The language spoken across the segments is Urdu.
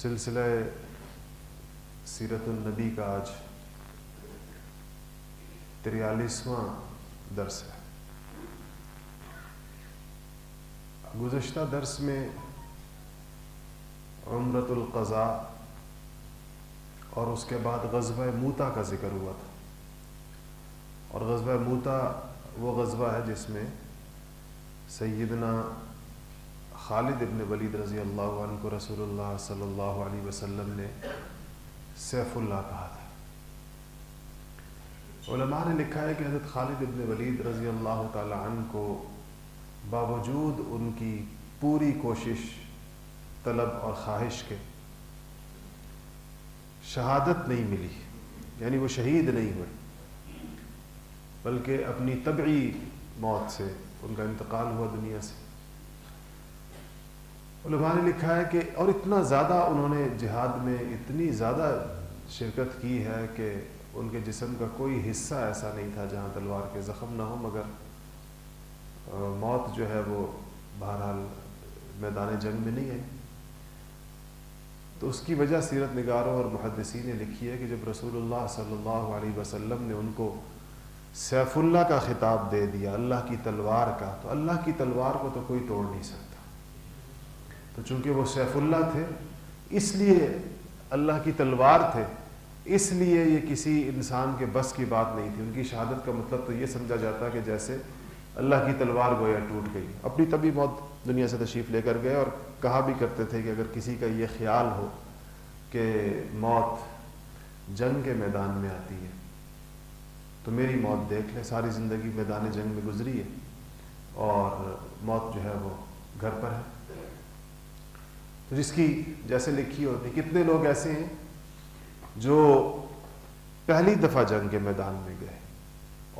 سلسلہ سیرت النبی کا آج 43واں درس ہے۔ گزشتہ درس میں عمرۃ القضاء اور اس کے بعد غزوہ موتا کا ذکر ہوا تھا، اور غزوہ موتا وہ غزوہ ہے جس میں سیدنا خالد ابن ولید رضی اللہ عنہ کو رسول اللہ صلی اللہ علیہ وسلم نے سیف اللہ کہا تھا۔ علماء نے لکھا ہے کہ حضرت خالد ابن ولید رضی اللہ تعالی عنہ کو باوجود ان کی پوری کوشش، طلب اور خواہش کے شہادت نہیں ملی، یعنی وہ شہید نہیں ہوئے، بلکہ اپنی طبعی موت سے ان کا انتقال ہوا دنیا سے۔ علماء نے لکھا ہے کہ اور اتنا زیادہ انہوں نے جہاد میں اتنی زیادہ شرکت کی ہے کہ ان کے جسم کا کوئی حصہ ایسا نہیں تھا جہاں تلوار کے زخم نہ ہو، مگر موت جو ہے وہ بہرحال میدان جنگ میں نہیں آئی۔ تو اس کی وجہ سیرت نگاروں اور محدثین نے لکھی ہے کہ جب رسول اللہ صلی اللہ علیہ وسلم نے ان کو سیف اللہ کا خطاب دے دیا، اللہ کی تلوار کا، تو اللہ کی تلوار کو تو کوئی توڑ نہیں سکتا۔ تو چونکہ وہ سیف اللہ تھے، اس لیے اللہ کی تلوار تھے، اس لیے یہ کسی انسان کے بس کی بات نہیں تھی۔ ان کی شہادت کا مطلب تو یہ سمجھا جاتا کہ جیسے اللہ کی تلوار گویا ٹوٹ گئی۔ اپنی طبی موت دنیا سے تشریف لے کر گئے، اور کہا بھی کرتے تھے کہ اگر کسی کا یہ خیال ہو کہ موت جنگ کے میدان میں آتی ہے تو میری موت دیکھ لے، ساری زندگی میدان جنگ میں گزری ہے اور موت جو ہے وہ گھر پر ہے۔ تو جس کی جیسے لکھی ہوتی، کتنے لوگ ایسے ہیں جو پہلی دفعہ جنگ کے میدان میں گئے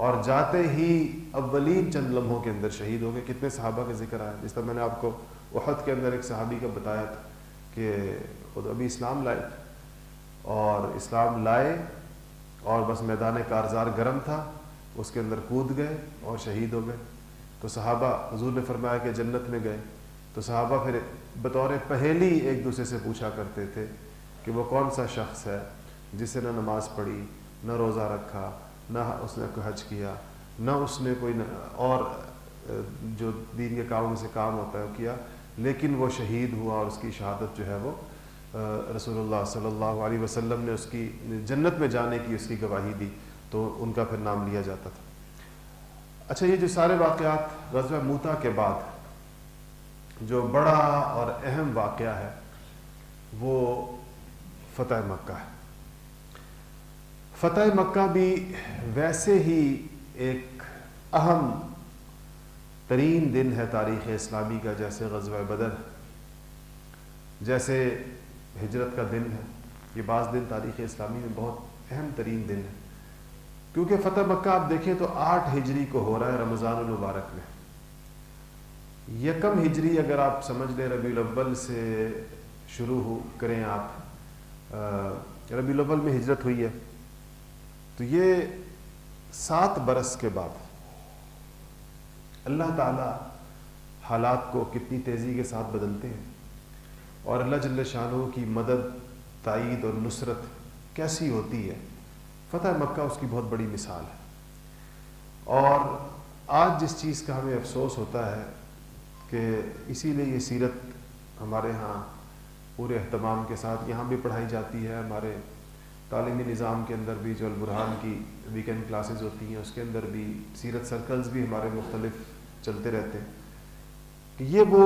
اور جاتے ہی اولین چند لمحوں کے اندر شہید ہو گئے۔ کتنے صحابہ کا ذکر آیا، جس طرح میں نے آپ کو احد کے اندر ایک صحابی کا بتایا تھا کہ خود ابھی اسلام لائے، اور اسلام لائے اور بس میدان کارزار گرم تھا، اس کے اندر کود گئے اور شہید ہو گئے۔ تو صحابہ، حضور نے فرمایا کہ جنت میں گئے، تو صحابہ پھر بطور پہیلی ایک دوسرے سے پوچھا کرتے تھے کہ وہ کون سا شخص ہے جس نے نہ نماز پڑھی، نہ روزہ رکھا، نہ اس نے کوئی حج کیا، نہ اس نے کوئی اور جو دین کے کاموں سے کام ہوتا ہے وہ کیا، لیکن وہ شہید ہوا اور اس کی شہادت جو ہے وہ رسول اللہ صلی اللہ علیہ وسلم نے اس کی جنت میں جانے کی اس کی گواہی دی، تو ان کا پھر نام لیا جاتا تھا۔ اچھا، یہ جو سارے واقعات غزوہ موتا کے بعد جو بڑا اور اہم واقعہ ہے وہ فتح مکہ ہے۔ فتح مکہ بھی ویسے ہی ایک اہم ترین دن ہے تاریخ اسلامی کا، جیسے غزوہ بدر، جیسے ہجرت کا دن ہے۔ یہ بعض دن تاریخ اسلامی میں بہت اہم ترین دن ہے، کیونکہ فتح مکہ آپ دیکھیں تو 8 ہجری کو ہو رہا ہے، رمضان المبارک میں۔ یکم ہجری اگر آپ سمجھ لیں، ربیع الاول سے شروع کریں آپ، ربیع الاول میں ہجرت ہوئی ہے، تو یہ 7 برس کے بعد اللہ تعالی حالات کو کتنی تیزی کے ساتھ بدلتے ہیں، اور اللہ جل شانہ کی مدد، تائید اور نصرت کیسی ہوتی ہے۔ فتح مکہ اس کی بہت بڑی مثال ہے۔ اور آج جس چیز کا ہمیں افسوس ہوتا ہے کہ اسی لیے یہ سیرت ہمارے ہاں پورے اہتمام کے ساتھ یہاں بھی پڑھائی جاتی ہے، ہمارے تعلیمی نظام کے اندر بھی جو البرہان کی ویکینڈ کلاسز ہوتی ہیں اس کے اندر بھی سیرت سرکلز بھی ہمارے مختلف چلتے رہتے ہیں، کہ یہ وہ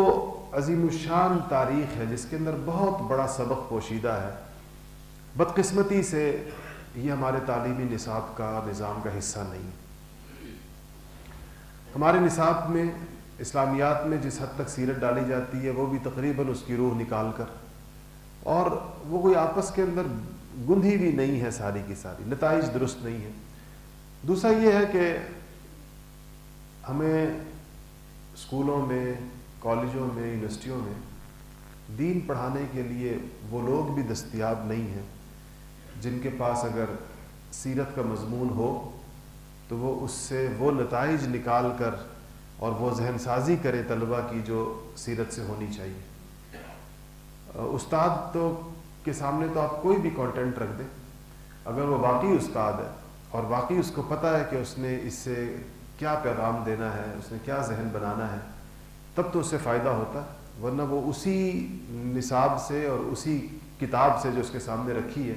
عظیم الشان تاریخ ہے جس کے اندر بہت بڑا سبق پوشیدہ ہے۔ بدقسمتی سے یہ ہمارے تعلیمی نصاب کا، نظام کا حصہ نہیں۔ ہمارے نصاب میں، اسلامیات میں جس حد تک سیرت ڈالی جاتی ہے وہ بھی تقریباً اس کی روح نکال کر، اور وہ کوئی آپس کے اندر گندھی بھی نہیں ہے، ساری کی ساری نتائج درست نہیں ہے۔ دوسرا یہ ہے کہ ہمیں اسکولوں میں، کالجوں میں، یونیورسٹیوں میں دین پڑھانے کے لیے وہ لوگ بھی دستیاب نہیں ہیں جن کے پاس اگر سیرت کا مضمون ہو تو وہ اس سے وہ نتائج نکال کر اور وہ ذہن سازی کرے طلبہ کی جو سیرت سے ہونی چاہیے۔ استاد تو کے سامنے تو آپ کوئی بھی کانٹینٹ رکھ دیں، اگر وہ واقعی استاد ہے اور واقعی اس کو پتہ ہے کہ اس نے اس سے کیا پیغام دینا ہے، اس نے کیا ذہن بنانا ہے، تب تو اس سے فائدہ ہوتا ہے، ورنہ وہ اسی نصاب سے اور اسی کتاب سے جو اس کے سامنے رکھی ہے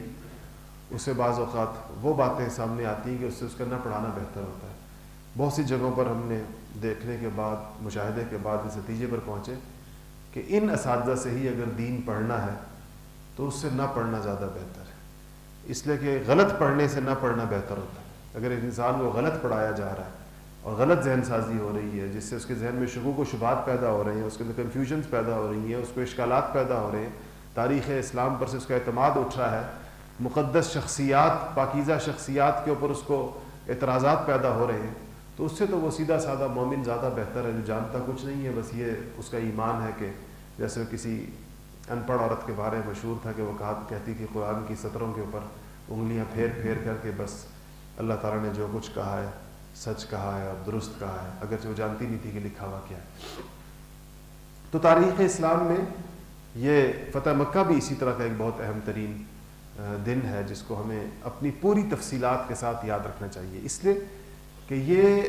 اس سے بعض اوقات وہ باتیں سامنے آتی ہیں کہ اس سے اس کا نہ پڑھانا بہتر ہوتا ہے۔ بہت سی جگہوں پر ہم نے دیکھنے کے بعد، مشاہدے کے بعد اس نتیجے پر پہنچے کہ ان اساتذہ سے ہی اگر دین پڑھنا ہے تو اس سے نہ پڑھنا زیادہ بہتر ہے، اس لیے کہ غلط پڑھنے سے نہ پڑھنا بہتر ہوتا ہے۔ اگر ایک انسان کو غلط پڑھایا جا رہا ہے اور غلط ذہن سازی ہو رہی ہے جس سے اس کے ذہن میں شکوک و شبہات پیدا ہو رہے ہیں، اس کے اندر کنفیوژنس پیدا ہو رہی ہیں، اس کو اشکالات پیدا ہو رہے ہیں، تاریخ اسلام پر سے اس کا اعتماد اٹھ رہا ہے، مقدس شخصیات، پاکیزہ شخصیات کے اوپر اس کو اعتراضات پیدا ہو رہے ہیں، تو اس سے تو وہ سیدھا سادہ مومن زیادہ بہتر ہے جو جانتا کچھ نہیں ہے، بس یہ اس کا ایمان ہے کہ جیسے کسی ان پڑھ عورت کے بارے میں مشہور تھا کہ وہ کہتی کہ قرآن کی سطروں کے اوپر انگلیاں پھیر پھیر کر کے بس اللہ تعالیٰ نے جو کچھ کہا ہے سچ کہا ہے اور درست کہا ہے، اگرچہ وہ جانتی نہیں تھی کہ لکھا ہوا کیا ہے۔ تو تاریخ اسلام میں یہ فتح مکہ بھی اسی طرح کا ایک بہت اہم ترین دن ہے جس کو ہمیں اپنی پوری تفصیلات کے ساتھ یاد رکھنا چاہیے، اس لیے کہ یہ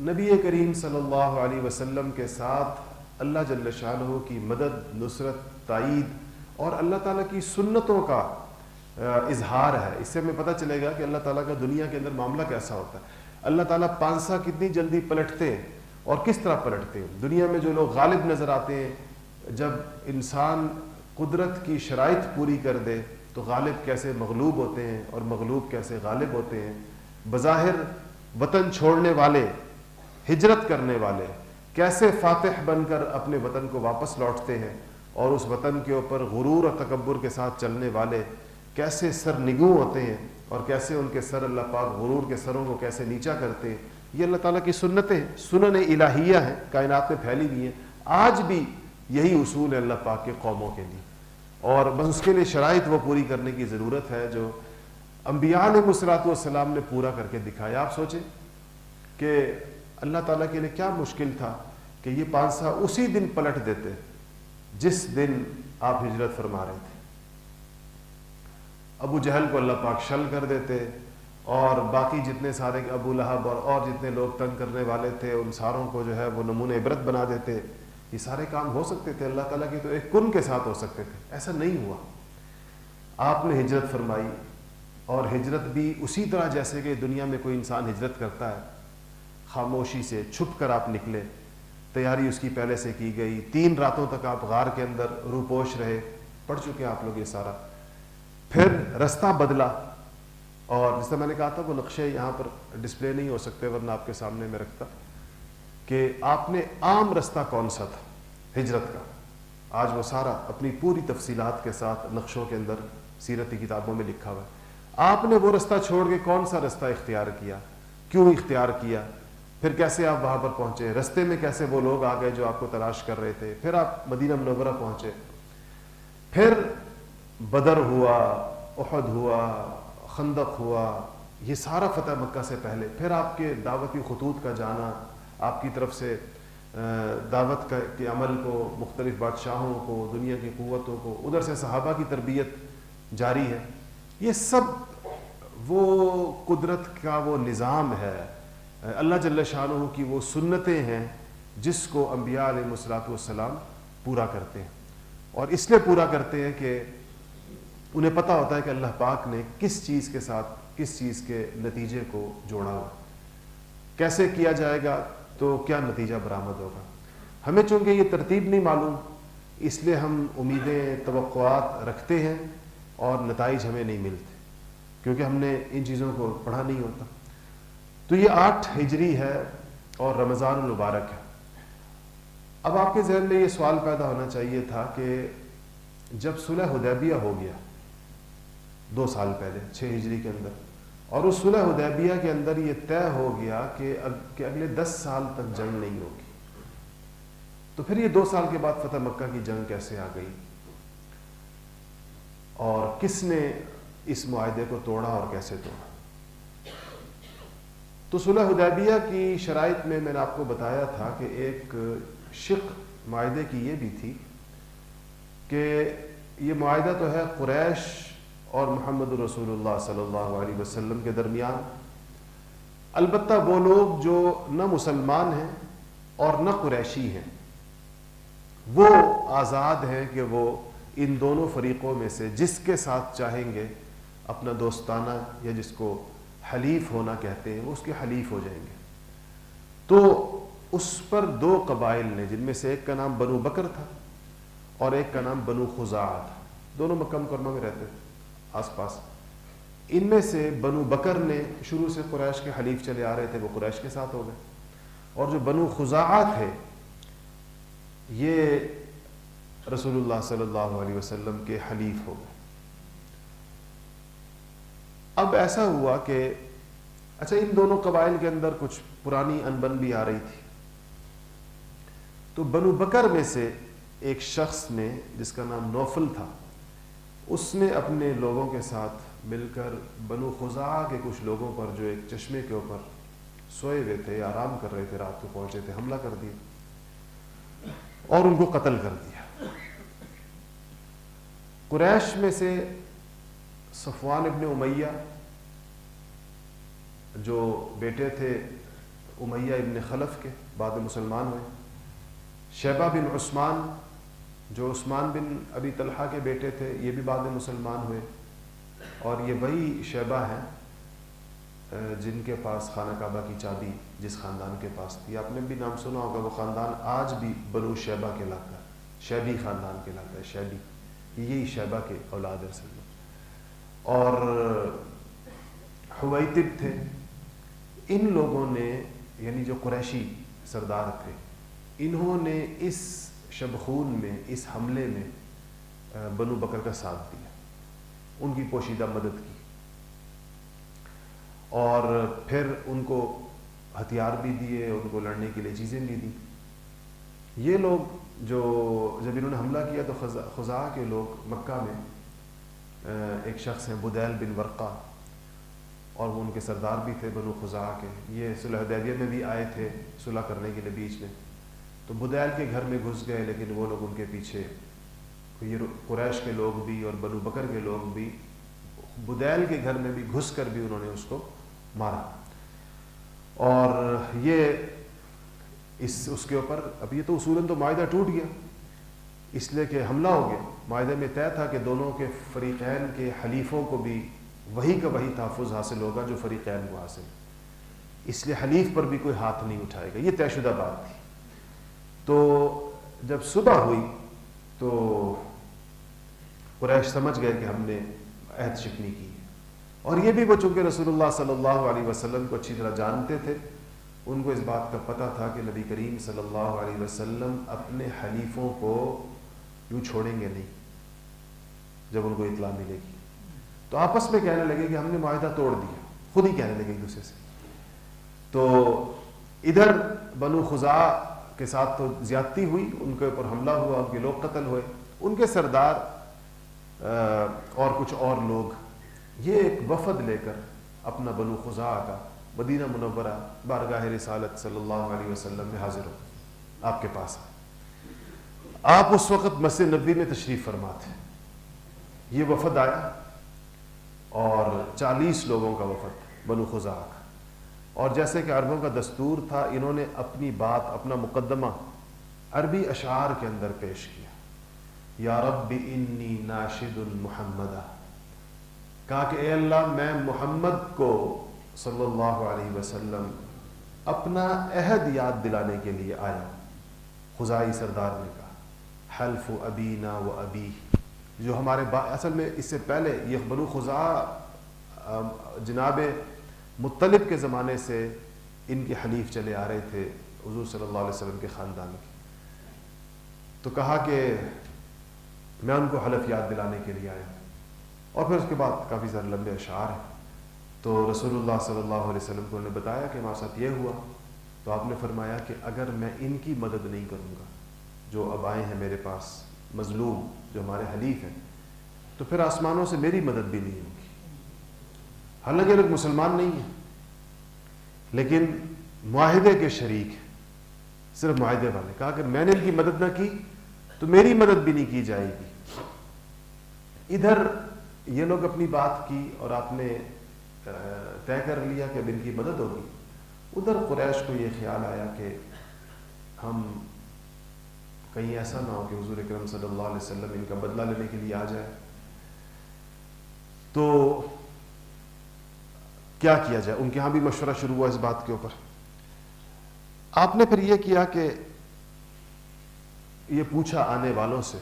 نبی کریم صلی اللہ علیہ وسلم کے ساتھ اللہ جل شانہ کی مدد، نصرت، تائید اور اللہ تعالیٰ کی سنتوں کا اظہار ہے۔ اس سے ہمیں پتہ چلے گا کہ اللہ تعالیٰ کا دنیا کے اندر معاملہ کیسا ہوتا ہے، اللہ تعالیٰ پانسا کتنی جلدی پلٹتے ہیں اور کس طرح پلٹتے ہیں۔ دنیا میں جو لوگ غالب نظر آتے ہیں، جب انسان قدرت کی شرائط پوری کر دے تو غالب کیسے مغلوب ہوتے ہیں اور مغلوب کیسے غالب ہوتے ہیں۔ بظاہر وطن چھوڑنے والے، ہجرت کرنے والے کیسے فاتح بن کر اپنے وطن کو واپس لوٹتے ہیں، اور اس وطن کے اوپر غرور اور تکبر کے ساتھ چلنے والے کیسے سرنگوں ہوتے ہیں اور کیسے ان کے سر اللہ پاک غرور کے سروں کو کیسے نیچا کرتے ہیں۔ یہ اللہ تعالیٰ کی سنتیں ہیں، سنن الہیہ ہیں، کائنات میں پھیلی ہوئی ہیں۔ آج بھی یہی اصول ہے اللہ پاک کے قوموں کے لیے، اور بس اس کے لیے شرائط وہ پوری کرنے کی ضرورت ہے جو انبیاء علیہ الصلوۃ والسلام نے پورا کر کے دکھایا۔ آپ سوچیں کہ اللہ تعالیٰ کے لیے کیا مشکل تھا کہ یہ پانسا اسی دن پلٹ دیتے جس دن آپ ہجرت فرما رہے تھے۔ ابو جہل کو اللہ پاک شل کر دیتے، اور باقی جتنے سارے ابو لہب اور جتنے لوگ تنگ کرنے والے تھے ان ساروں کو جو ہے وہ نمونہ عبرت بنا دیتے۔ یہ سارے کام ہو سکتے تھے، اللہ تعالیٰ کی تو ایک کن کے ساتھ ہو سکتے تھے، ایسا نہیں ہوا۔ آپ نے ہجرت فرمائی، اور ہجرت بھی اسی طرح جیسے کہ دنیا میں کوئی انسان ہجرت کرتا ہے، خاموشی سے چھپ کر آپ نکلے، تیاری اس کی پہلے سے کی گئی، 3 راتوں تک آپ غار کے اندر روپوش رہے، پڑھ چکے آپ لوگ یہ سارا۔ پھر رستہ بدلا، اور جس طرح میں نے کہا تھا وہ نقشے یہاں پر ڈسپلے نہیں ہو سکتے ورنہ آپ کے سامنے میں رکھتا، کہ آپ نے عام رستہ کون سا تھا ہجرت کا، آج وہ سارا اپنی پوری تفصیلات کے ساتھ نقشوں کے اندر سیرتی کتابوں میں لکھا ہوا ہے۔ آپ نے وہ رستہ چھوڑ کے کون سا رستہ اختیار کیا، کیوں اختیار کیا، پھر کیسے آپ وہاں پر پہنچے، رستے میں کیسے وہ لوگ آ گئے جو آپ کو تلاش کر رہے تھے، پھر آپ مدینہ منورہ پہنچے، پھر بدر ہوا، احد ہوا، خندق ہوا، یہ سارا فتح مکہ سے پہلے، پھر آپ کے دعوتی خطوط کا جانا، آپ کی طرف سے دعوت کے عمل کو مختلف بادشاہوں کو، دنیا کی قوتوں کو، ادھر سے صحابہ کی تربیت جاری ہے۔ یہ سب وہ قدرت کا وہ نظام ہے، اللہ جل شانہ کی وہ سنتیں ہیں جس کو انبیاء علیہ الصلوۃ والسلام پورا کرتے ہیں، اور اس لیے پورا کرتے ہیں کہ انہیں پتہ ہوتا ہے کہ اللہ پاک نے کس چیز کے ساتھ کس چیز کے نتیجے کو جوڑا ہوا، کیسے کیا جائے گا تو کیا نتیجہ برآمد ہوگا۔ ہمیں چونکہ یہ ترتیب نہیں معلوم، اس لیے ہم امیدیں، توقعات رکھتے ہیں اور نتائج ہمیں نہیں ملتے، کیونکہ ہم نے ان چیزوں کو پڑھا نہیں ہوتا۔ تو یہ 8 ہجری ہے اور رمضان المبارک ہے۔ اب آپ کے ذہن میں یہ سوال پیدا ہونا چاہیے تھا کہ جب صلح حدیبیہ ہو گیا 2 سال پہلے 6 ہجری کے اندر، اور اس صلح حدیبیہ کے اندر یہ طے ہو گیا کہ اگلے 10 سال تک جنگ نہیں ہوگی، تو پھر یہ 2 سال کے بعد فتح مکہ کی جنگ کیسے آ گئی، اور کس نے اس معاہدے کو توڑا اور کیسے توڑا؟ تو صلح حدیبیہ کی شرائط میں نے آپ کو بتایا تھا کہ ایک شق معاہدے کی یہ بھی تھی کہ یہ معاہدہ تو ہے قریش اور محمد رسول اللہ صلی اللہ علیہ وسلم کے درمیان. البتہ وہ لوگ جو نہ مسلمان ہیں اور نہ قریشی ہیں وہ آزاد ہیں کہ وہ ان دونوں فریقوں میں سے جس کے ساتھ چاہیں گے اپنا دوستانہ یا جس کو حلیف ہونا کہتے ہیں وہ اس کے حلیف ہو جائیں گے. تو اس پر دو قبائل نے جن میں سے ایک کا نام بنو بکر تھا اور ایک کا نام بنو خزاعہ تھا. دونوں مکہ مکرمہ میں رہتے تھے آس پاس. ان میں سے بنو بکر نے شروع سے قریش کے حلیف چلے آ رہے تھے, وہ قریش کے ساتھ ہو گئے, اور جو بنو خزاعہ تھے یہ رسول اللہ صلی اللہ علیہ وسلم کے حلیف ہو گئے. اب ایسا ہوا کہ اچھا ان دونوں قبائل کے اندر کچھ پرانی انبن بھی آ رہی تھی. تو بنو بکر میں سے ایک شخص نے جس کا نام نوفل تھا, اس نے اپنے لوگوں کے ساتھ مل کر بنو خزاعہ کے کچھ لوگوں پر جو ایک چشمے کے اوپر سوئے ہوئے تھے, آرام کر رہے تھے, رات کو پہنچے تھے, حملہ کر دیا اور ان کو قتل کر دیا. قریش میں سے صفوان ابن امیہ جو بیٹے تھے امیہ ابن خلف کے, بعد میں مسلمان ہوئے. شیبہ بن عثمان جو عثمان بن ابی طلحہ کے بیٹے تھے, یہ بھی بعد میں مسلمان ہوئے. اور یہ وہی شیبہ ہیں جن کے پاس خانہ کعبہ کی چابی جس خاندان کے پاس تھی. آپ نے بھی نام سنا ہوگا, وہ خاندان آج بھی بنو شیبہ کہلاتا ہے, شیبی خاندان کہلاتا ہے. شیبی یہی شیبہ کے اولاد ہے اصل میں. اور حویتب تھے. ان لوگوں نے یعنی جو قریشی سردار تھے انہوں نے اس شبخون میں, اس حملے میں بنو بکر کا ساتھ دیا, ان کی پوشیدہ مدد کی, اور پھر ان کو ہتھیار بھی دیے, ان کو لڑنے کے لیے چیزیں بھی دیں. یہ لوگ جو جب انہوں نے حملہ کیا تو خزاعہ کے لوگ مکہ میں ایک شخص ہیں بدیل بن ورقہ, اور وہ ان کے سردار بھی تھے بنو خزاعہ کے. یہ صلح حدیبیہ میں بھی آئے تھے صلح کرنے کے لیے بیچ میں, تو بدیل کے گھر میں گھس گئے, لیکن وہ لوگ ان کے پیچھے, یہ قریش کے لوگ بھی اور بنو بکر کے لوگ بھی بدیل کے گھر میں بھی گھس کر بھی انہوں نے اس کو مارا. اور یہ اس کے اوپر اب یہ تو اصولاً تو معاہدہ ٹوٹ گیا اس لیے کہ حملہ ہو گیا. معاہدے میں طے تھا کہ دونوں کے فریقین کے حلیفوں کو بھی وہی کا وہی تحفظ حاصل ہوگا جو فریقین کو حاصل, اس لیے حلیف پر بھی کوئی ہاتھ نہیں اٹھائے گا. یہ طے شدہ بات تھی. تو جب صبح ہوئی تو قریش سمجھ گئے کہ ہم نے عہد شکنی کی, اور یہ بھی وہ چونکہ رسول اللہ صلی اللہ علیہ وسلم کو اچھی طرح جانتے تھے, ان کو اس بات کا پتہ تھا کہ نبی کریم صلی اللہ علیہ وسلم اپنے حلیفوں کو یوں چھوڑیں گے نہیں جب ان کو اطلاع ملے گی. تو آپس میں کہنے لگے کہ ہم نے معاہدہ توڑ دیا, خود ہی کہنے لگے ایک دوسرے سے. تو ادھر بنو خزاعہ کے ساتھ تو زیادتی ہوئی, ان کے اوپر حملہ ہوا, ان کے لوگ قتل ہوئے, ان کے سردار اور کچھ اور لوگ یہ ایک وفد لے کر اپنا بنو خزاعہ کا مدینہ منورہ بارگاہ رسالت صلی اللہ علیہ وسلم میں حاضر ہو, آپ کے پاس آئے. آپ اس وقت مسجد نبوی میں تشریف فرما تھے. یہ وفد آیا اور 40 لوگوں کا وفد بنو خزاعہ کا, اور جیسے کہ عربوں کا دستور تھا انہوں نے اپنی بات, اپنا مقدمہ عربی اشعار کے اندر پیش کیا. یا رب انی ناشد محمدہ, کہا کہ اے اللہ میں محمد کو صلی اللہ علیہ وسلم اپنا عہد یاد دلانے کے لیے آیا. خزاعی سردار نے کہا حلف ابینا و ابی, جو ہمارے اصل میں اس سے پہلے یہ بنو خزاعہ جناب مطلب کے زمانے سے ان کے حلیف چلے آ رہے تھے حضور صلی اللہ علیہ وسلم کے خاندان کے. تو کہا کہ میں ان کو حلف یاد دلانے کے لیے آیا, اور پھر اس کے بعد کافی سارے لمبے اشعار ہیں. تو رسول اللہ صلی اللہ علیہ وسلم کو انہوں نے بتایا کہ ہمارے ساتھ یہ ہوا. تو آپ نے فرمایا کہ اگر میں ان کی مدد نہیں کروں گا جو اب آئے ہیں میرے پاس مظلوم جو ہمارے حلیف ہیں, تو پھر آسمانوں سے میری مدد بھی نہیں ہوگی. حالانکہ لوگ مسلمان نہیں ہیں لیکن معاہدے کے شریک ہیں, صرف معاہدے والے. کہا کہ میں نے ان کی مدد نہ کی تو میری مدد بھی نہیں کی جائے گی. ادھر یہ لوگ اپنی بات کی اور آپ نے طے کر لیا کہ اب ان کی مدد ہوگی، ادھر قریش کو یہ خیال آیا کہ ہم کہیں ایسا نہ ہو کہ حضور اکرم صلی اللہ علیہ وسلم ان کا بدلہ لینے کے لیے آ جائے، تو کیا کیا جائے۔ ان کے ہاں بھی مشورہ شروع ہوا اس بات کے اوپر۔ آپ نے پھر یہ کیا کہ یہ پوچھا آنے والوں سے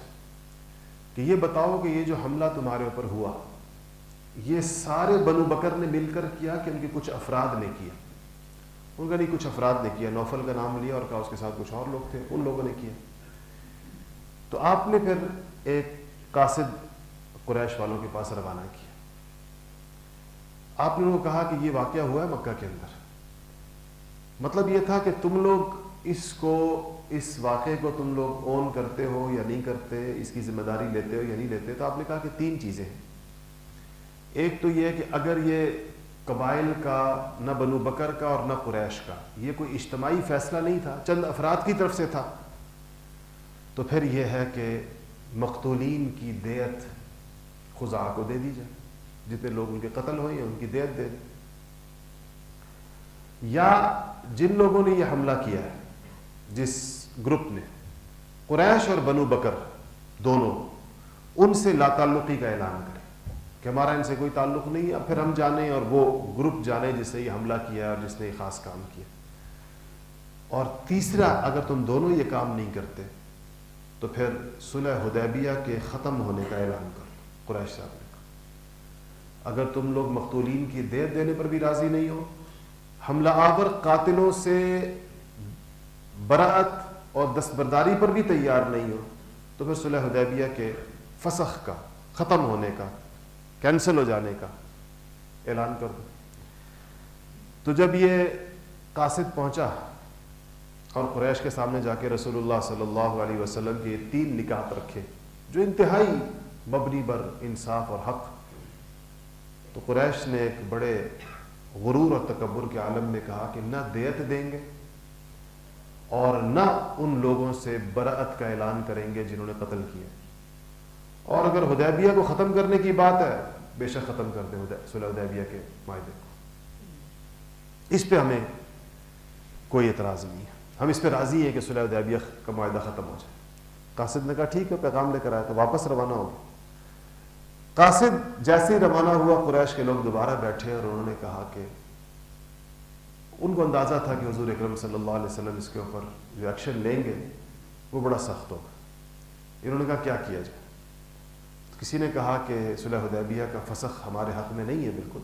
کہ یہ بتاؤ کہ یہ جو حملہ تمہارے اوپر ہوا یہ سارے بنو بکر نے مل کر کیا کہ ان کے کچھ افراد نے کیا؟ ان کا نہیں، کچھ افراد نے کیا۔ نوفل کا نام لیا اور کہا اس کے ساتھ کچھ اور لوگ تھے، ان لوگوں نے کیا۔ تو آپ نے پھر ایک قاصد قریش والوں کے پاس روانہ کیا۔ آپ نے انہوں کو کہا کہ یہ واقعہ ہوا ہے مکہ کے اندر، مطلب یہ تھا کہ تم لوگ اس واقعے کو تم لوگ اون کرتے ہو یا نہیں کرتے، اس کی ذمہ داری لیتے ہو یا نہیں لیتے۔ تو آپ نے کہا کہ 3 چیزیں ہیں۔ ایک تو یہ کہ اگر یہ قبائل کا، نہ بنو بکر کا اور نہ قریش کا، یہ کوئی اجتماعی فیصلہ نہیں تھا، چند افراد کی طرف سے تھا، تو پھر یہ ہے کہ مقتولین کی دیت خزاع کو دے دی جائے، جتنے لوگ ان کے قتل ہوئے ہیں ان کی دیت دے دیں۔ یا جن لوگوں نے یہ حملہ کیا ہے، جس گروپ نے، قریش اور بنو بکر دونوں، ان سے لا تعلقی کا اعلان کرے کہ ہمارا ان سے کوئی تعلق نہیں ہے، پھر ہم جانیں اور وہ گروپ جانے جس نے یہ حملہ کیا اور جس نے یہ خاص کام کیا۔ اور تیسرا، اگر تم دونوں یہ کام نہیں کرتے تو پھر صلح حدیبیہ کے ختم ہونے کا اعلان کر لو۔ قریش صاحب نے کہا اگر تم لوگ مقتولین کی دیت دینے پر بھی راضی نہیں ہو، حملہ آور قاتلوں سے برأت اور دستبرداری پر بھی تیار نہیں ہو، تو پھر صلح حدیبیہ کے فسخ کا، ختم ہونے کا، کینسل ہو جانے کا اعلان کر دو۔ تو جب یہ قاصد پہنچا اور قریش کے سامنے جا کے رسول اللہ صلی اللہ علیہ وسلم کے 3 نکات رکھے جو انتہائی مبنی بر انصاف اور حق، تو قریش نے ایک بڑے غرور اور تکبر کے عالم میں کہا کہ نہ دیت دیں گے اور نہ ان لوگوں سے برأت کا اعلان کریں گے جنہوں نے قتل کیے، اور اگر حدیبیہ کو ختم کرنے کی بات ہے بے شک ختم کر دیں صلح حدیبیہ کے معاہدے کو، اس پہ ہمیں کوئی اعتراض نہیں ہے، ہم اس پہ راضی ہیں کہ صلح حدیبیہ کا معاہدہ ختم ہو جائے۔ قاصد نے کہا ٹھیک ہے، پیغام لے کر آیا تو واپس روانہ ہو گیا۔ قاصد جیسے ہی روانہ ہوا، قریش کے لوگ دوبارہ بیٹھے اور انہوں نے کہا کہ ان کو اندازہ تھا کہ حضور اکرم صلی اللہ علیہ وسلم اس کے اوپر جو ایکشن لیں گے وہ بڑا سخت ہوگا۔ انہوں نے کہا کیا کیا جائے؟ کسی نے کہا کہ صلح حدیبیہ کا فسخ ہمارے حق میں نہیں ہے، بالکل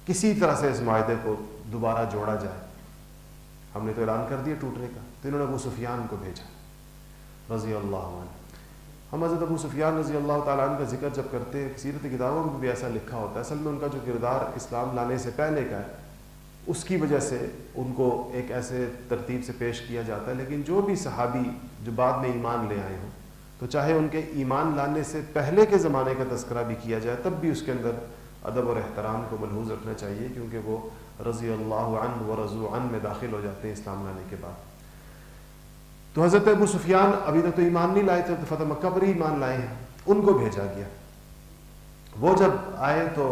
کسی طرح سے اس معاہدے کو دوبارہ جوڑا جائے، ہم نے تو اعلان کر دیا ٹوٹنے کا۔ تو انہوں نے ابو سفیان کو بھیجا رضی اللہ عنہ۔ ہم حضرت ابو سفیان رضی اللہ تعالیٰ عنہ کا ذکر جب کرتے ہیں، سیرت کتابوں میں بھی ایسا لکھا ہوتا ہے، اصل میں ان کا جو کردار اسلام لانے سے پہلے کا ہے اس کی وجہ سے ان کو ایک ایسے ترتیب سے پیش کیا جاتا ہے، لیکن جو بھی صحابی جو بعد میں ایمان لے آئے ہوں تو چاہے ان کے ایمان لانے سے پہلے کے زمانے کا تذکرہ بھی کیا جائے تب بھی اس کے اندر ادب اور احترام کو ملحوظ رکھنا چاہیے، کیونکہ وہ رضی اللہ عنہ و رضوا عنہ میں داخل ہو جاتے ہیں اسلام لانے کے بعد۔ تو حضرت ابو سفیان ابھی تک تو ایمان نہیں لائے تھے، تو فتح مکہ پر ہی ایمان لائے ہیں، ان کو بھیجا گیا۔ وہ جب آئے تو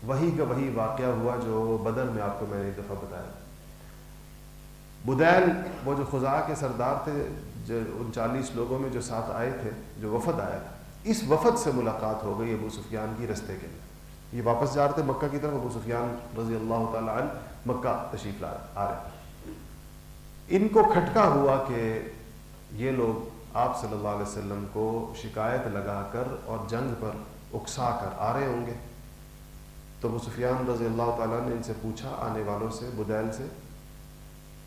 وہی کا وہی واقعہ ہوا جو بدر میں آپ کو میں نے ایک دفعہ بتایا۔ بدیل وہ جو خزاع کے سردار تھے، جو ان 40 لوگوں میں جو ساتھ آئے تھے، جو وفد آیا تھا، اس وفد سے ملاقات ہو گئی ابو سفیان کی رستے کے اندر۔ یہ واپس جا رہے تھے مکہ کی طرف، ابو سفیان رضی اللہ تعالی عنہ مکہ تشریف لا آ رہے۔ ان کو کھٹکا ہوا کہ یہ لوگ آپ صلی اللہ علیہ وسلم کو شکایت لگا کر اور جنگ پر اکسا کر آ رہے ہوں گے۔ تو ابو سفیان رضی اللہ تعالیٰ نے ان سے پوچھا، آنے والوں سے، بدیل سے،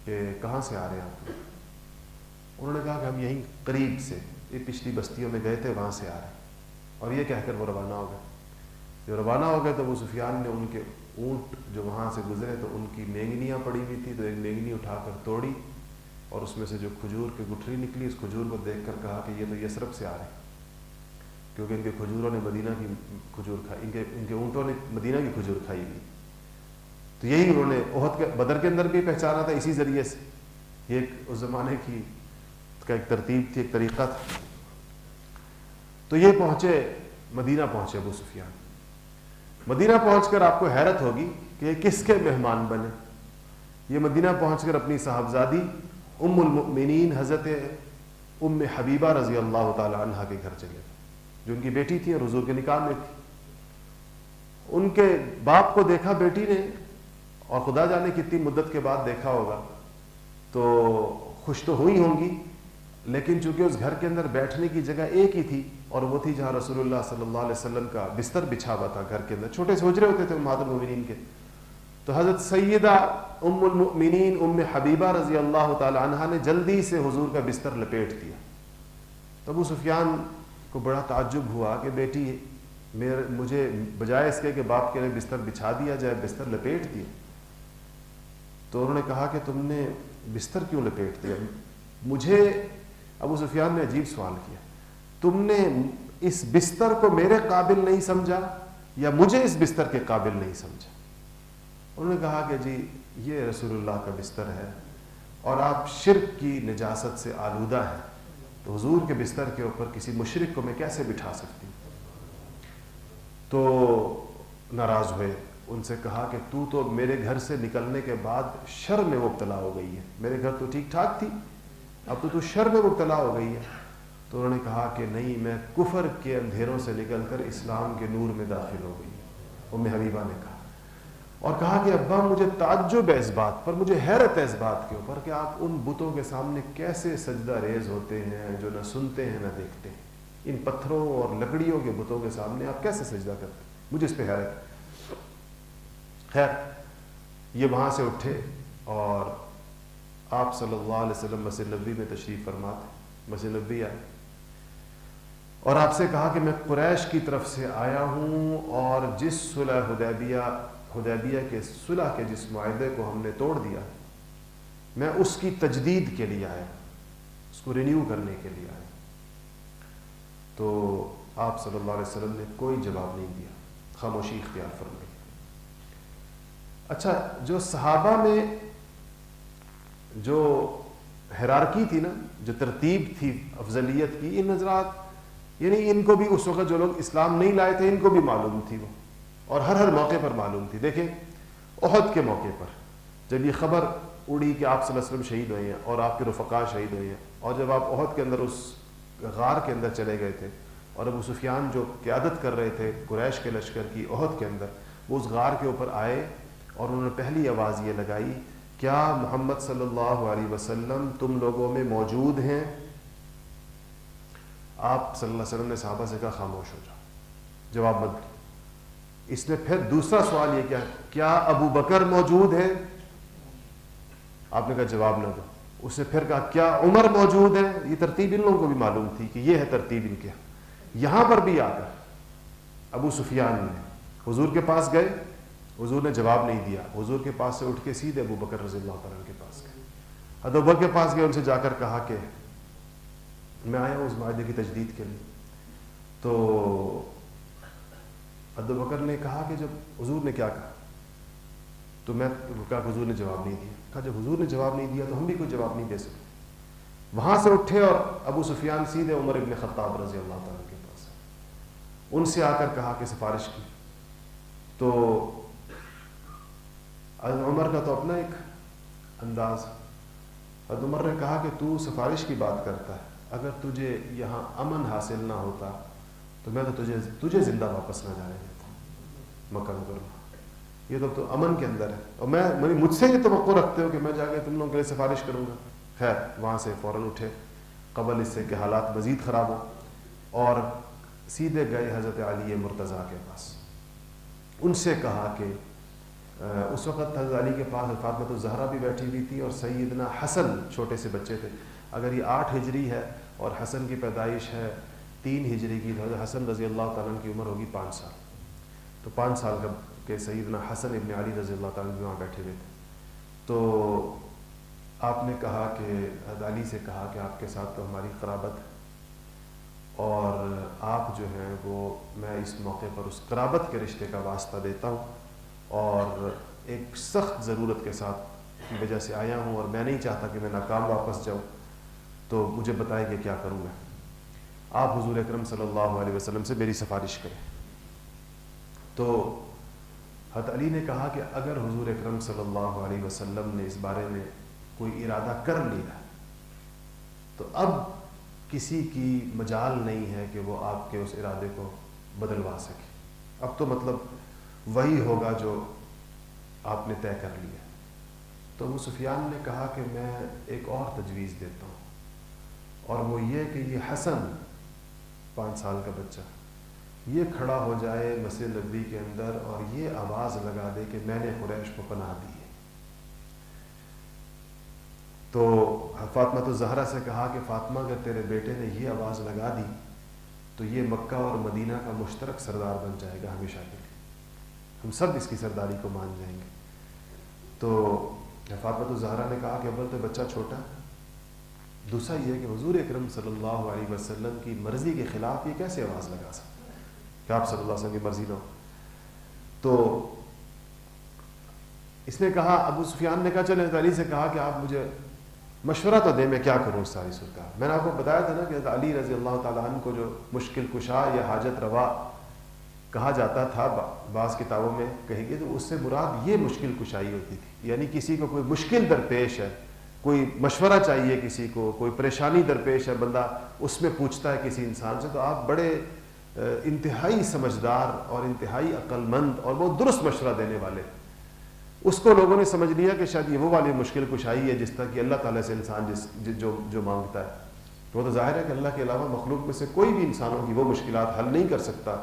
کہ کہاں سے آ رہے ہیں آپ لوگ؟ انہوں نے کہا کہ ہم یہیں قریب سے، یہ پچھلی بستیوں میں گئے تھے وہاں سے آ رہے ہیں، اور یہ کہہ کر وہ روانہ ہو گئے۔ جو روانہ ہو گئے تو ابو سفیان نے ان کے اونٹ جو وہاں سے گزرے تو ان کی مینگنیاں پڑی ہوئی تھی، تو ایک مینگنی اٹھا کر توڑی اور اس میں سے جو کھجور کی گٹھری نکلی، اس کھجور کو دیکھ کر کہا کہ یہ تو یثرب سے آ رہے ہیں، کیونکہ ان کے کھجوروں نے مدینہ کی کھجور کھائی، ان کے اونٹوں نے مدینہ کی کھجور کھائی ہوئی۔ تو یہی انہوں نے احد کے بدر کے اندر بھی پہچانا تھا اسی ذریعے سے، یہ ایک اس زمانے کی کا ایک ترتیب تھی، ایک طریقہ تھا۔ تو یہ پہنچے مدینہ پہنچے ابو سفیان. مدینہ پہنچ کر آپ کو حیرت ہوگی کہ یہ کس کے مہمان بنے. یہ مدینہ پہنچ کر اپنی صاحبزادی ام المؤمنین حضرت ام حبیبہ رضی اللہ تعالی عنہ کے گھر چلے گئے, جو ان کی بیٹی تھی اور حضور کے نکاح میں تھی. ان کے باپ کو دیکھا بیٹی نے, اور خدا جانے کتنی مدت کے بعد دیکھا ہوگا, تو خوش تو ہوئی ہوں گی, لیکن چونکہ اس گھر کے اندر بیٹھنے کی جگہ ایک ہی تھی, اور وہ تھی جہاں رسول اللہ صلی اللہ علیہ وسلم کا بستر بچھا ہوا تھا گھر کے اندر. چھوٹے سے حجرے ہوتے تھے امہات المؤمنین کے. تو حضرت سیدہ ام المؤمنین ام حبیبہ رضی اللہ تعالی عنہا نے جلدی سے حضور کا بستر لپیٹ دیا. تو ابو سفیان کو بڑا تعجب ہوا کہ بیٹی مجھے بجائے اس کے کہ باپ کے لیے بستر بچھا دیا جائے, بستر لپیٹ دیا. تو انہوں نے کہا کہ تم نے بستر کیوں لپیٹ دیا؟ مجھے ابو سفیان نے عجیب سوال کیا, تم نے اس بستر کو میرے قابل نہیں سمجھا یا مجھے اس بستر کے قابل نہیں سمجھا؟ انہوں نے کہا کہ جی یہ رسول اللہ کا بستر ہے اور آپ شرک کی نجاست سے آلودہ ہیں, تو حضور کے بستر کے اوپر کسی مشرک کو میں کیسے بٹھا سکتی ہوں؟ تو ناراض ہوئے, ان سے کہا کہ تو میرے گھر سے نکلنے کے بعد شر میں مبتلا ہو گئی ہے, میرے گھر تو ٹھیک ٹھاک تھی, اب تو شر میں مبتلا ہو گئی ہے. تو انہوں نے کہا کہ نہیں, میں کفر کے اندھیروں سے نکل کر اسلام کے نور میں داخل ہو گئی. ام حبیبہ نے کہا, اور کہا کہ ابا مجھے تعجب ہے اس بات پر, مجھے حیرت ہے اس بات کے اوپر کہ آپ ان بتوں کے سامنے کیسے سجدہ ریز ہوتے ہیں جو نہ سنتے ہیں نہ دیکھتے ہیں. ان پتھروں اور لکڑیوں کے بتوں کے سامنے آپ کیسے سجدہ کرتے ہیں, مجھے اس پہ حیرت ہے. خیر, یہ وہاں سے اٹھے اور آپ صلی اللہ علیہ وسلم مسجد نبوی میں تشریف فرما تھے. مسجد نبوی آئے اور آپ سے کہا کہ میں قریش کی طرف سے آیا ہوں, اور جس صلح حدیبیہ کے صلح کے جس معاہدے کو ہم نے توڑ دیا, میں اس کی تجدید کے لیے آیا, اس کو رینیو کرنے کے لیے آیا. تو آپ صلی اللہ علیہ وسلم نے کوئی جواب نہیں دیا, خاموشی اختیار فرمائی. اچھا, جو صحابہ میں جو ہیرارکی تھی نا, جو ترتیب تھی افضلیت کی, ان حضرات یعنی ان کو بھی اس وقت جو لوگ اسلام نہیں لائے تھے ان کو بھی معلوم تھی وہ, اور ہر موقع پر معلوم تھی. دیکھیں احد کے موقع پر جب یہ خبر اڑی کہ آپ صلی اللہ علیہ وسلم شہید ہوئے ہیں اور آپ کے رفقا شہید ہوئے ہیں, اور جب آپ احد کے اندر اس غار کے اندر چلے گئے تھے, اور ابو سفیان جو قیادت کر رہے تھے قریش کے لشکر کی احد کے اندر, وہ اس غار کے اوپر آئے اور انہوں نے پہلی آواز یہ لگائی, کیا محمد صلی اللہ علیہ وسلم تم لوگوں میں موجود ہیں؟ آپ صلی اللہ علیہ وسلم نے صحابہ سے کہا خاموش ہو جاؤ, جواب مت دو. اس نے پھر دوسرا سوال یہ کیا ابو بکر موجود ہے؟ آپ نے کہا جواب نہ دو. اس نے پھر کہا کیا عمر موجود ہے؟ یہ ترتیب ان لوگوں کو بھی معلوم تھی کہ یہ ہے ترتیب ان کے. یہاں پر بھی آ کر ابو سفیان نے حضور کے پاس گئے, حضور نے جواب نہیں دیا. حضور کے پاس سے اٹھ کے سیدھے ابو بکر رضی اللہ تعالیٰ عنہ کے پاس گئے. ابو بکر کے پاس گئے, ان سے جا کر کہا کہ میں آیا ہوں اس معاہدے کی تجدید کے لیے. تو ابو بکر نے کہا کہ جب حضور نے کیا کہا, تو میں کہا کہ حضور نے جواب نہیں دیا. کہا جب حضور نے جواب نہیں دیا تو ہم بھی کوئی جواب نہیں دے سکتے. وہاں سے اٹھے اور ابو سفیان سیدھے عمر ابن خطاب رضی اللہ تعالیٰ کے پاس, ان سے آ کر کہا کہ سفارش کی. تو عمر کا تو اپنا ایک انداز. عمر نے کہا کہ تو سفارش کی بات کرتا ہے, اگر تجھے یہاں امن حاصل نہ ہوتا تو میں تو تجھے زندہ واپس نہ جانے دیتا مکہ مکرمہ. یہ تو امن کے اندر ہے, اور میں مجھ سے یہ توقع رکھتے ہو کہ میں جا کے تم لوگوں کے لیے سفارش کروں گا. خیر, وہاں سے فوراً اٹھے قبل اس سے کہ حالات مزید خراب ہو, اور سیدھے گئے حضرت علی مرتضیٰ کے پاس. ان سے کہا کہ اس وقت حضرت علی کے پاس فاطمہ الزہرا بھی بیٹھی ہوئی تھی, اور سیدنا حسن چھوٹے سے بچے تھے. اگر یہ 8 ہجری ہے اور حسن کی پیدائش ہے 3 ہجری کی, تو حضرت حسن رضی اللہ تعالیٰ عنہ کی عمر ہوگی 5 سال. تو 5 سال کا کہ سیدنا حسن ابن علی رضی اللہ تعالیٰ عنہ بھی وہاں بیٹھے ہوئے تھے. تو آپ نے کہا کہ حضرت علی سے کہا کہ آپ کے ساتھ تو ہماری قرابت ہے, اور آپ جو ہیں وہ میں اس موقع پر اس قرابت کے رشتے کا واسطہ دیتا ہوں, اور ایک سخت ضرورت کے ساتھ کی وجہ سے آیا ہوں, اور میں نہیں چاہتا کہ میں ناکام واپس جاؤں, تو مجھے بتائیں کہ کیا کروں میں. آپ حضور اکرم صلی اللہ علیہ وسلم سے میری سفارش کریں۔ تو حضرت علی نے کہا کہ اگر حضور اکرم صلی اللہ علیہ وسلم نے اس بارے میں کوئی ارادہ کر لیا تو اب کسی کی مجال نہیں ہے کہ وہ آپ کے اس ارادے کو بدلوا سکے، اب تو مطلب وہی ہوگا جو آپ نے طے کر لیا۔ تو ابو سفیان نے کہا کہ میں ایک اور تجویز دیتا ہوں، اور وہ یہ کہ یہ حسن 5 سال کا بچہ یہ کھڑا ہو جائے مسجد نبوی کے اندر اور یہ آواز لگا دے کہ میں نے قریش کو پناہ دی ہے۔ تو فاطمہ الزہرا سے کہا کہ فاطمہ اگر تیرے بیٹے نے یہ آواز لگا دی تو یہ مکہ اور مدینہ کا مشترک سردار بن جائے گا ہمیشہ کے لیے، ہم سب اس کی سرداری کو مان جائیں گے۔ تو فاطمہ الزہرا نے کہا کہ اول تو بچہ چھوٹا، دوسرا یہ کہ حضور اکرم صلی اللہ علیہ وسلم کی مرضی کے خلاف یہ کیسے آواز لگا سکتا کہ آپ صلی اللہ علیہ وسلم کی مرضی نہ ہو۔ تو اس نے کہا، ابو سفیان نے کہا چلے علی سے کہا کہ آپ مجھے مشورہ تو دیں میں کیا کروں اس ساری صورت۔ میں نے آپ کو بتایا تھا نا کہ علی رضی اللہ تعالیٰ عنہ کو جو مشکل کشا یا حاجت روا کہا جاتا تھا بعض کتابوں میں کہی گئی، تو اس سے مراد یہ مشکل کشائی ہوتی تھی، یعنی کسی کو کوئی مشکل درپیش ہے، کوئی مشورہ چاہیے کسی کو، کوئی پریشانی درپیش ہے، بندہ اس میں پوچھتا ہے کسی انسان سے، تو آپ بڑے انتہائی سمجھدار اور انتہائی عقل مند اور بہت درست مشورہ دینے والے، اس کو لوگوں نے سمجھ لیا کہ شاید یہ وہ والی مشکل کشائی ہے جس طرح کہ اللہ تعالیٰ سے انسان جو مانگتا ہے۔ وہ تو ظاہر ہے کہ اللہ کے علاوہ مخلوق میں سے کوئی بھی انسانوں کی وہ مشکلات حل نہیں کر سکتا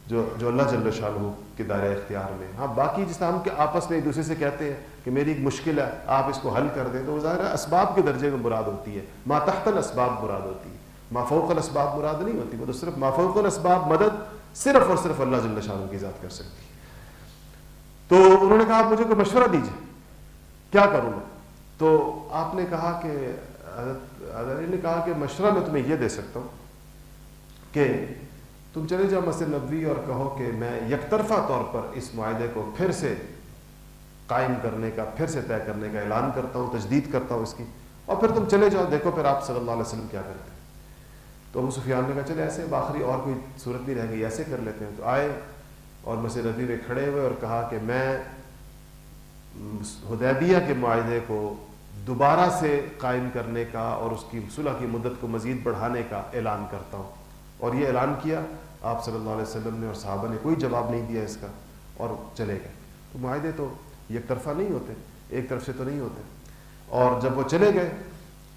جو اللہ جل شانہ کے دائرہ اختیار میں۔ ہاں باقی جس طرح ہم کے آپس میں ایک دوسرے سے کہتے ہیں کہ میری ایک مشکل ہے آپ اس کو حل کر دیں، تو وہ ظاہر ہے اسباب کے درجے میں مراد ہوتی ہے، ما تحت الاسباب مراد ہوتی ہے، ما فوق الاسباب مراد نہیں ہوتی۔ وہ تو صرف ما فوق الاسباب مدد صرف اور صرف اللہ جل شانہ کی ذات کر سکتی ہے۔ تو انہوں نے کہا آپ مجھے کوئی مشورہ دیجیے کیا کروں میں؟ تو آپ نے کہا کہ حضرت علی نے کہا کہ مشورہ میں تمہیں یہ دے سکتا ہوں کہ تم چلے جاؤ مسجد نبوی اور کہو کہ میں یک طرفہ طور پر اس معاہدے کو پھر سے قائم کرنے کا، پھر سے طے کرنے کا اعلان کرتا ہوں، تجدید کرتا ہوں اس کی، اور پھر تم چلے جاؤ دیکھو پھر آپ صلی اللہ علیہ وسلم کیا کرتے ہیں۔ تو ابو سفیان نے کہا چلے ایسے آخری اور کوئی صورت نہیں رہ گئی، ایسے کر لیتے ہیں۔ تو آئے اور مسجد نبوی میں کھڑے ہوئے اور کہا کہ میں حدیبیہ کے معاہدے کو دوبارہ سے قائم کرنے کا اور اس کی صلح کی مدت کو مزید بڑھانے کا اعلان کرتا ہوں، اور یہ اعلان کیا آپ صلی اللہ علیہ وسلم نے، اور صحابہ نے کوئی جواب نہیں دیا اس کا، اور چلے گئے۔ تو معاہدے تو یک طرفہ نہیں ہوتے، ایک طرف سے تو نہیں ہوتے۔ اور جب وہ چلے گئے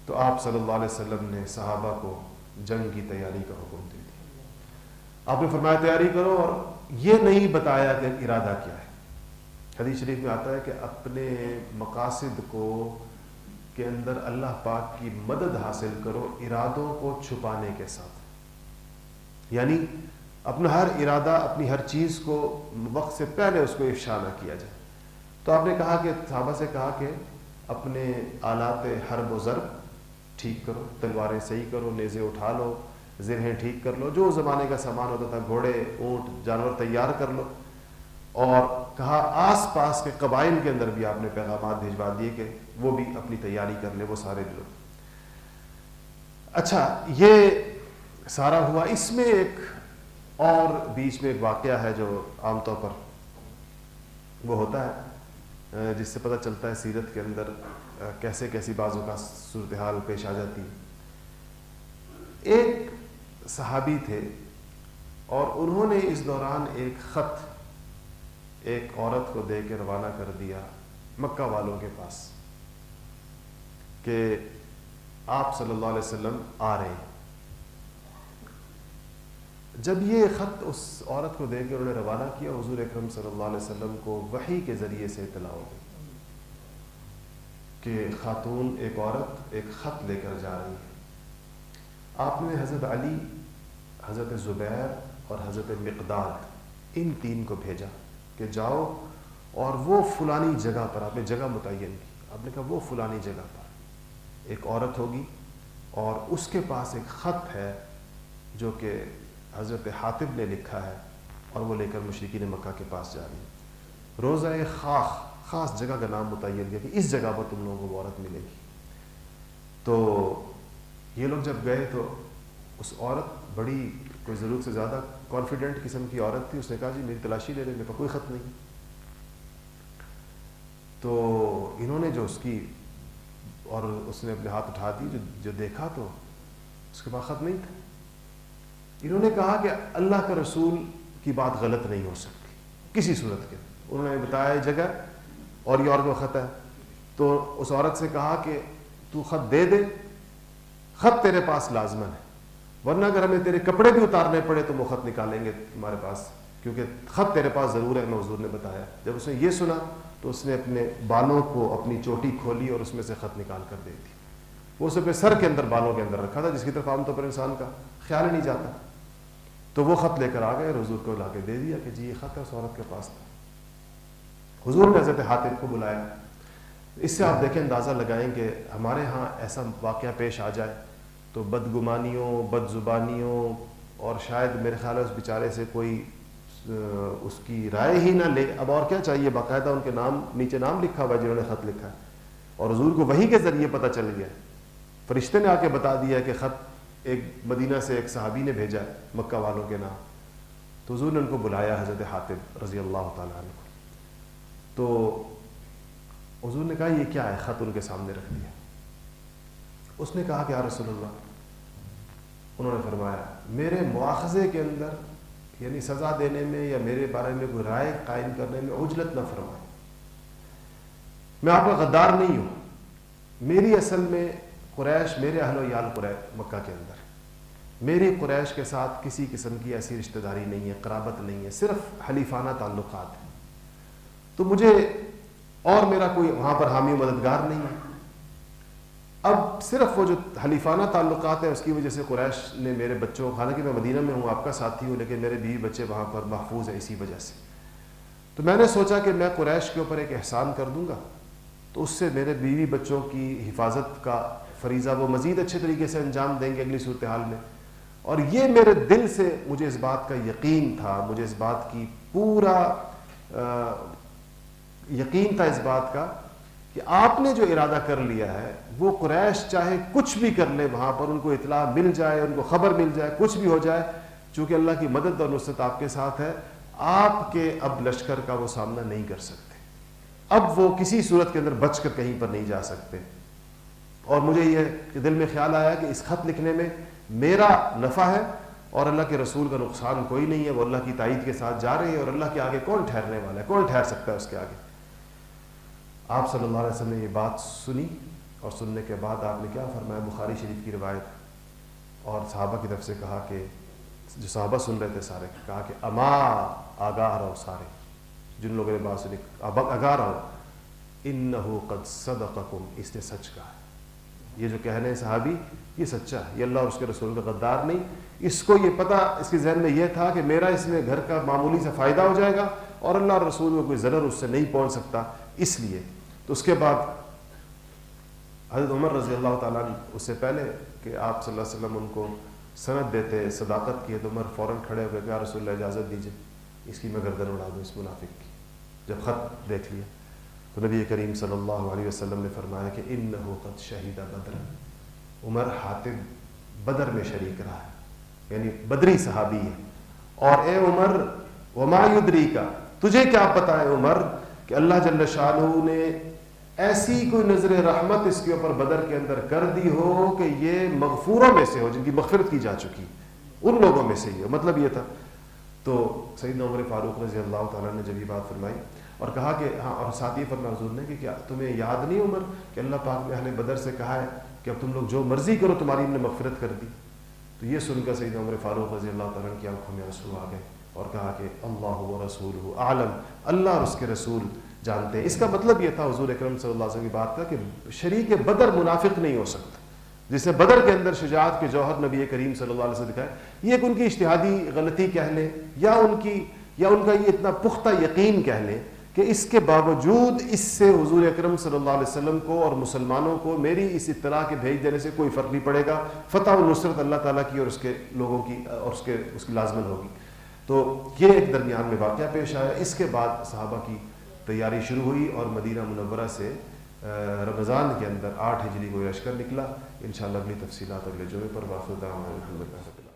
تو آپ صلی اللہ علیہ وسلم نے صحابہ کو جنگ کی تیاری کا حکم دے دیا۔ آپ نے فرمایا تیاری کرو، اور یہ نہیں بتایا کہ ارادہ کیا ہے۔ حدیث شریف میں آتا ہے کہ اپنے مقاصد کو کے اندر اللہ پاک کی مدد حاصل کرو ارادوں کو چھپانے کے ساتھ، یعنی اپنا ہر ارادہ، اپنی ہر چیز کو وقت سے پہلے اس کو افشا نہ کیا جائے۔ تو آپ نے کہا کہ صحابہ سے کہا کہ اپنے آلات حرب و ضرب ٹھیک کرو، تلواریں صحیح کرو، نیزے اٹھا لو، زرہیں ٹھیک کر لو، جو زمانے کا سامان ہوتا تھا گھوڑے اونٹ جانور تیار کر لو۔ اور کہا آس پاس کے قبائل کے اندر بھی آپ نے پیغامات بھیجوا دیے کہ وہ بھی اپنی تیاری کر لے، وہ سارے لوگ۔ اچھا یہ سارا ہوا، اس میں ایک اور بیچ میں ایک واقعہ ہے جو عام طور پر وہ ہوتا ہے جس سے پتہ چلتا ہے سیرت کے اندر کیسے کیسی بعضوں کا صورتحال پیش آ جاتی ہے۔ ایک صحابی تھے اور انہوں نے اس دوران ایک خط ایک عورت کو دے کے روانہ کر دیا مکہ والوں کے پاس کہ آپ صلی اللہ علیہ وسلم آ رہے ہیں۔ جب یہ خط اس عورت کو دے کے انہوں نے روانہ کیا، حضور اکرم صلی اللہ علیہ وسلم کو وحی کے ذریعے سے اطلاع ہو گئی کہ خاتون ایک عورت ایک خط لے کر جا رہی ہے۔ آپ نے حضرت علی، حضرت زبیر اور حضرت مقداد ان 3 کو بھیجا کہ جاؤ اور وہ فلانی جگہ پر، آپ نے جگہ متعین کی، آپ نے کہا وہ فلانی جگہ پر ایک عورت ہوگی اور اس کے پاس ایک خط ہے جو کہ حضرت حاتب نے لکھا ہے، اور وہ لے کر مشرکین مکہ کے پاس جا رہی ہے۔ روزہ خاص جگہ کا نام متعین کیا کہ اس جگہ پر تم لوگوں کو وہ عورت ملے گی۔ تو یہ لوگ جب گئے تو اس عورت بڑی کوئی ضرورت سے زیادہ کانفیڈنٹ قسم کی عورت تھی. اس نے کہا جی میری تلاشی لے لیں, میرے پاس کوئی خط نہیں. تو انہوں نے جو اس کی, اور اس نے اپنے ہاتھ اٹھا دی, جو دیکھا تو اس کے پاس خط نہیں تھا. انہوں نے کہا کہ اللہ کا رسول کی بات غلط نہیں ہو سکتی کسی صورت کے. انہوں نے بتایا جگہ اور یہ عورت کو خط ہے. تو اس عورت سے کہا کہ تو خط دے دے, خط تیرے پاس لازمن ہے, ورنہ اگر ہمیں تیرے کپڑے بھی اتارنے پڑے تو وہ خط نکالیں گے تمہارے پاس, کیونکہ خط تیرے پاس ضرور ہے, میں حضور نے بتایا. جب اس نے یہ سنا تو اس نے اپنے بالوں کو اپنی چوٹی کھولی اور اس میں سے خط نکال کر دے دی. وہ اسے اپنے سر کے اندر, بالوں کے اندر رکھا تھا, جس کی طرف عام طور پر انسان کا خیال ہی نہیں جاتا. تو وہ خط لے کر آ گئے اور حضور کو لا کے دے دیا کہ جی یہ خط ہے, اس عورت کے پاس تھا. حضور نے حضرت حاتب کو بلایا. اس سے آپ دیکھیں, اندازہ لگائیں کہ ہمارے ہاں ایسا واقعہ پیش آ جائے تو بدگمانیوں, بد زبانیوں, اور شاید میرے خیال ہے اس بیچارے سے کوئی اس کی رائے ہی نہ لے. اب اور کیا چاہیے, باقاعدہ ان کے نام نیچے نام لکھا ہوا ہے جنہوں نے خط لکھا ہے, اور حضور کو وحی کے ذریعے پتہ چل گیا. فرشتے نے آ کے بتا دیا کہ خط ایک مدینہ سے ایک صحابی نے بھیجا ہے مکہ والوں کے نام. تو حضور نے ان کو بلایا, حضرت حاتب رضی اللہ تعالیٰ عنہ کو. تو حضور نے کہا یہ کیا ہے, خط ان کے سامنے رکھ دیا. اس نے کہا کہ یا رسول اللہ, انہوں نے فرمایا میرے مواخذے کے اندر, یعنی سزا دینے میں یا میرے بارے میں کوئی رائے قائم کرنے میں عجلت نہ فرمائے. میں آپ کا غدار نہیں ہوں. میری اصل میں قریش, میرے اہل و عیال قریش مکہ کے اندر, میری قریش کے ساتھ کسی قسم کی ایسی رشتہ داری نہیں ہے, قرابت نہیں ہے, صرف حلیفانہ تعلقات ہیں. تو مجھے اور میرا کوئی وہاں پر حامی و مددگار نہیں ہے. اب صرف وہ جو حلیفانہ تعلقات ہیں اس کی وجہ سے قریش نے میرے بچوں, حالانکہ میں مدینہ میں ہوں, آپ کا ساتھی ہوں, لیکن میرے بیوی بچے وہاں پر محفوظ ہیں اسی وجہ سے. تو میں نے سوچا کہ میں قریش کے اوپر ایک احسان کر دوں گا تو اس سے میرے بیوی بچوں کی حفاظت کا فریضہ وہ مزید اچھے طریقے سے انجام دیں گے اگلی صورتحال میں. اور یہ میرے دل سے مجھے اس بات کا یقین تھا, مجھے اس بات کی پورا یقین تھا اس بات کا کہ آپ نے جو ارادہ کر لیا ہے وہ قریش چاہے کچھ بھی کر لے, وہاں پر ان کو اطلاع مل جائے, ان کو خبر مل جائے, کچھ بھی ہو جائے, چونکہ اللہ کی مدد اور نصرت آپ کے ساتھ ہے, آپ کے اب لشکر کا وہ سامنا نہیں کر سکتے. اب وہ کسی صورت کے اندر بچ کر کہیں پر نہیں جا سکتے. اور مجھے یہ دل میں خیال آیا کہ اس خط لکھنے میں میرا نفع ہے اور اللہ کے رسول کا نقصان کوئی نہیں ہے. وہ اللہ کی تائید کے ساتھ جا رہے ہیں اور اللہ کے آگے کون ٹھہرنے والا ہے, کون ٹھہر سکتا ہے اس کے آگے. آپ صلی اللہ علیہ وسلم نے یہ بات سنی اور سننے کے بعد آپ نے کیا فرمایا, بخاری شریف کی روایت, اور صحابہ کی طرف سے کہا کہ جو صحابہ سن رہے تھے سارے, کہا کہ اما آگاہ رہو سارے, جن لوگوں نے بات سنی آگاہ رہو, انہو قد صدقکم, اس نے سچ کہا. یہ جو کہنے صحابی یہ سچا ہے, یہ اللہ اور اس کے رسول کا غدار نہیں. اس کو یہ پتہ, اس کے ذہن میں یہ تھا کہ میرا اس میں گھر کا معمولی سے فائدہ ہو جائے گا اور اللہ اور رسول کو کوئی ضرر اس سے نہیں پہنچ سکتا, اس لیے. تو اس کے بعد حضرت عمر رضی اللہ تعالیٰ عنہ, اس سے پہلے کہ آپ صلی اللہ علیہ وسلم ان کو سند دیتے, صداقت کی, تو عمر فوراً کھڑے ہو گئے کہ یا رسول اللہ اجازت دیجیے اس کی میں گردن اڑا دوں, اس منافق کی. جب خط دیکھ لیا تو نبی کریم صلی اللہ علیہ وسلم نے فرمایا کہ انہ قد شہید بدر, عمر حاتب بدر میں شریک رہا ہے, یعنی بدری صحابی ہے. اور اے عمر وما یدریک, تجھے کیا پتہ ہے عمر کہ اللہ جل شانہ نے ایسی کوئی نظر رحمت اس کے اوپر بدر کے اندر کر دی ہو کہ یہ مغفوروں میں سے ہو, جن کی مغفرت کی جا چکی, ان لوگوں میں سے ہی ہو. مطلب یہ تھا. تو سیدنا عمر فاروق رضی اللہ تعالیٰ نے جب یہ بات فرمائی اور کہا کہ ہاں, اور ساتھ یہ فرمایا حضور نے کہ کیا تمہیں یاد نہیں عمر کہ اللہ پاک نے اہل بدر سے کہا ہے کہ اب تم لوگ جو مرضی کرو تمہاری ہم نے مغفرت کر دی. تو یہ سن کر سیدنا عمر فاروق رضی اللہ تعالیٰ کی آنکھوں میں آنسو آ گئے اور کہا کہ اللہ و رسولہ اعلم, اللہ اور اس کے رسول جانتے ہیں. اس کا مطلب یہ تھا حضور اکرم صلی اللہ علیہ وسلم کی بات کا کہ شریک بدر منافق نہیں ہو سکتا. جس نے بدر کے اندر شجاعت کے جوہر نبی کریم صلی اللہ علیہ وسلم دکھائے, یہ ایک ان کی اجتہادی غلطی کہہ لیں یا ان کا یہ اتنا پختہ یقین کہہ لیں کہ اس کے باوجود اس سے حضور اکرم صلی اللہ علیہ وسلم کو اور مسلمانوں کو میری اس اطلاع کے بھیج دینے سے کوئی فرق نہیں پڑے گا. فتح و نصرت اللہ تعالیٰ کی اور اس کے لوگوں کی اور اس کی لازمن ہوگی. تو یہ ایک درمیان میں واقعہ پیش آیا. اس کے بعد صحابہ کی تیاری شروع ہوئی اور مدینہ منورہ سے رمضان کے اندر 8 ہجری کو لشکر نکلا. انشاءاللہ اگلی تفصیلات اگلے جمعے پر. واخر دعوانا الحمدللہ.